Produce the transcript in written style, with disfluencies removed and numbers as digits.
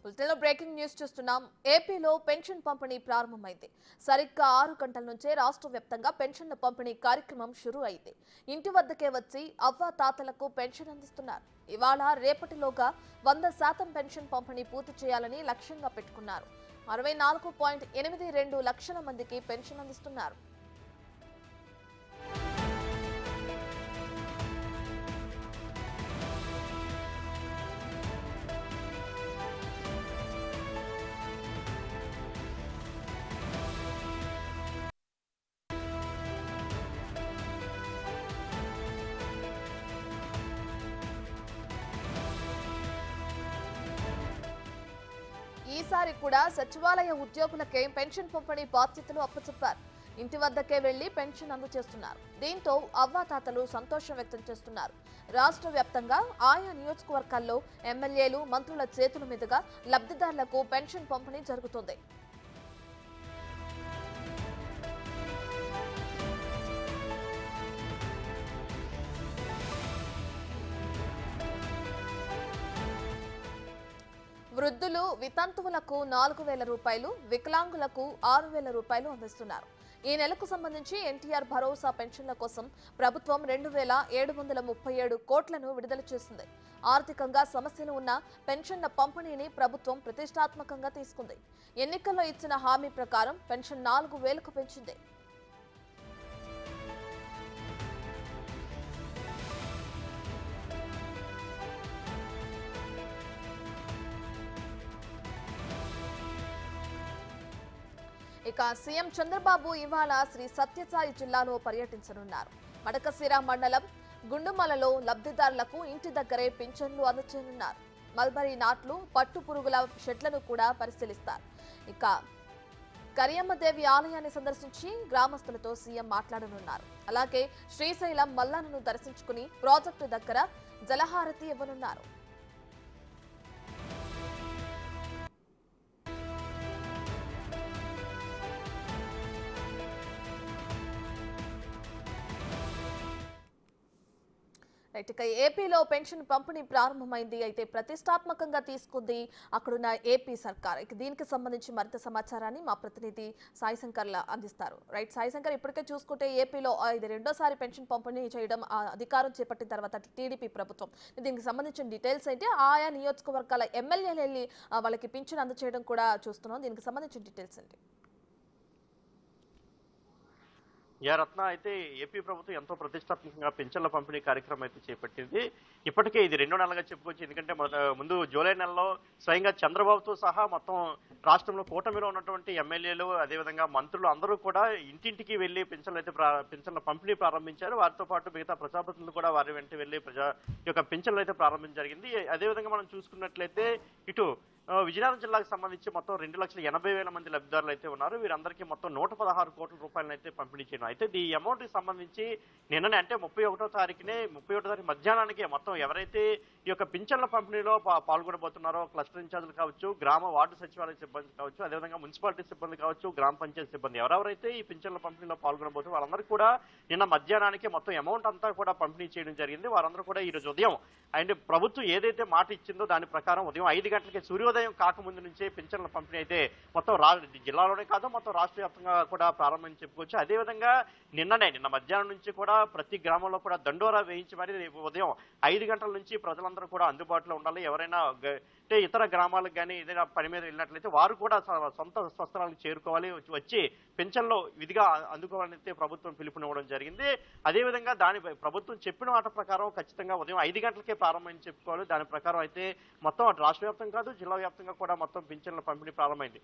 బులెటిన్లో breaking news చూస్తున్నాం. ఏపీలో పెన్షన్ పంపిణీ ప్రారంభమైంది. సరిగ్గా 6 గంటల నుంచే రాష్ట్ర వ్యాప్తంగా పెన్షన్ల పంపిణీ కార్యక్రమం షురూ అయింది. ఇంటి వద్దకే వచ్చి అవ్వ తాతలకు పెన్షన్ అందిస్తున్నారు. ఇవాళ రేపటిలోగా 100% పెన్షన్ పంపిణీ పూర్తి చేయాలని లక్ష్యంగా పెట్టుకున్నారు. 64.82 లక్షల మందికి పెన్షన్ అందిస్తున్నారు. ఈసారి కూడా సచివాలయ ఉద్యోగులకే పెన్షన్ పంపిణీ బాధ్యతలు అప్పచెప్పారు. ఇంటి వద్దకే వెళ్లి పెన్షన్ అందజేస్తున్నారు. దీంతో అవ్వాతాతలు సంతోషం వ్యక్తం చేస్తున్నారు. రాష్ట్ర వ్యాప్తంగా ఆయా నియోజకవర్గాల్లో ఎమ్మెల్యేలు, మంత్రుల చేతుల మీదుగా లబ్ధిదారులకు పెన్షన్ పంపిణీ జరుగుతుంది. వృద్ధులు, వితంతువులకు 4,000 రూపాయలు, వికలాంగులకు 6,000 రూపాయలు అందిస్తున్నారు. ఈ నెలకు సంబంధించి ఎన్టీఆర్ భరోసా పెన్షన్ల కోసం ప్రభుత్వం 2,737 కోట్లను విడుదల చేసింది. ఆర్థికంగా సమస్యలు ఉన్న పెన్షన్ల పంపిణీని ప్రభుత్వం ప్రతిష్టాత్మకంగా తీసుకుంది. ఎన్నికల్లో ఇచ్చిన హామీ ప్రకారం పెన్షన్ 4,000కు పెంచింది. ఇక సీఎం చంద్రబాబు ఇవాళ శ్రీ సత్యసాయి జిల్లాలో పర్యటించనున్నారు. మడకశిర మండలం గుండుమలలో లబ్ధిదారులకు ఇంటి దగ్గరే పింఛన్లు అందజేయనున్నారు. మల్బరీ నాట్లు, పట్టు పురుగుల షెడ్లను కూడా పరిశీలిస్తారు. ఇక కరియమ్మదేవి ఆలయాన్ని సందర్శించి గ్రామస్తులతో సీఎం మాట్లాడనున్నారు. అలాగే శ్రీశైలం మల్లన్నను దర్శించుకుని ప్రాజెక్టు దగ్గర జలహారతి ఇవ్వనున్నారు. ఇక ఏపీలో పెన్షన్ పంపిణీ ప్రారంభమైంది. అయితే ప్రతిష్టాత్మకంగా తీసుకుంది అక్కడున్న ఏపీ సర్కార్. ఇక దీనికి సంబంధించి మరింత సమాచారాన్ని మా ప్రతినిధి సాయి శంకర్ అందిస్తారు. రైట్ సాయి శంకర్, ఇప్పటికే చూసుకుంటే ఏపీలో ఇది రెండోసారి పెన్షన్ పంపిణీ చేయడం అధికారం చేపట్టిన తర్వాత టీడీపీ ప్రభుత్వం. దీనికి సంబంధించిన డీటెయిల్స్ అయితే ఆయా నియోజకవర్గాల ఎమ్మెల్యేలు వెళ్ళి వాళ్ళకి పింఛన్ అందజేయడం కూడా చూస్తున్నాం. దీనికి సంబంధించిన డీటెయిల్స్ ఏంటి? రత్న అయితే ఏపీ ప్రభుత్వం ఎంతో ప్రతిష్టాత్మకంగా పెన్షన్ల పంపిణీ కార్యక్రమం అయితే చేపట్టింది. ఇప్పటికే ఇది 2 నెలలుగా చెప్పుకోవచ్చు. ఎందుకంటే ముందు జూలై నెలలో స్వయంగా చంద్రబాబుతో సహా మొత్తం రాష్ట్రంలో కూటమిలో ఉన్నటువంటి ఎమ్మెల్యేలు, అదేవిధంగా మంత్రులు అందరూ కూడా ఇంటింటికి వెళ్లి పెన్షన్ల పంపిణీ ప్రారంభించారు. వారితో పాటు మిగతా ప్రజాప్రతినిధులు కూడా వారి వెంట వెళ్లి పెన్షన్లు అయితే ప్రారంభించడం జరిగింది. అదేవిధంగా మనం చూసుకున్నట్లయితే ఇటు విజయనగరం జిల్లాకు సంబంధించి మొత్తం 2,80,000 మంది లబ్ధిదారులు అయితే ఉన్నారు. వీరందరికీ మొత్తం 116 కోట్ల రూపాయలను అయితే పంపిణీ చేయడం. అయితే ఈ అమౌంట్ కి సంబంధించి నిన్ననే అంటే 31వ తారీఖు మధ్యాహ్నానికి మొత్తం ఎవరైతే ఈ యొక్క పింఛన్ల పంపిణీలో పాల్గొనబోతున్నారో క్లస్టర్ ఇన్ఛార్జీలు కావచ్చు, గ్రామ వార్డు సచివాలయ సిబ్బంది కావచ్చు, అదేవిధంగా మున్సిపాలిటీ సిబ్బంది కావచ్చు, గ్రామ పంచాయతీ సిబ్బంది ఎవరెవరైతే ఈ పింఛన్ల పంపిణీలో పాల్గొనబోతున్నారు వాళ్ళందరూ కూడా నిన్న మధ్యాహ్నానికి మొత్తం అమౌంట్ అంతా కూడా పంపిణీ చేయడం జరిగింది. వారందరూ కూడా ఈ రోజు ఉదయం అండ్ ప్రభుత్వం ఏదైతే మాట ఇచ్చిందో దాని ప్రకారం ఉదయం 5 గంటలకి సూర్యోదయం కాకముందు నుంచే పింఛన్ల పంపిణీ అయితే మొత్తం జిల్లాలోనే కాదు మొత్తం రాష్ట్ర వ్యాప్తంగా కూడా ప్రారంభం చెప్పుకోవచ్చు. అదేవిధంగా నిన్న మధ్యాహ్నం నుంచి కూడా ప్రతి గ్రామంలో కూడా దండోరా వేయించి మరి రేపు ఉదయం 5 గంటల నుంచి ప్రజలందరూ కూడా అందుబాటులో ఉండాలి. ఎవరైనా అంటే ఇతర గ్రామాలకు కానీ ఏదైనా పని మీద వెళ్ళినట్లయితే వారు కూడా సొంత స్వస్థలాలకు చేరుకోవాలి, వచ్చి పెన్షన్లో విధిగా అందుకోవాలని ప్రభుత్వం పిలుపునివ్వడం జరిగింది. అదేవిధంగా ప్రభుత్వం చెప్పిన మాట ప్రకారం ఖచ్చితంగా ఉదయం 5 గంటలకే ప్రారంభం చెప్పుకోవాలి. దాని ప్రకారం అయితే మొత్తం రాష్ట్ర వ్యాప్తంగా కాదు జిల్లా వ్యాప్తంగా కూడా మొత్తం పింఛన్ల పంపిణీ ప్రారంభమైంది.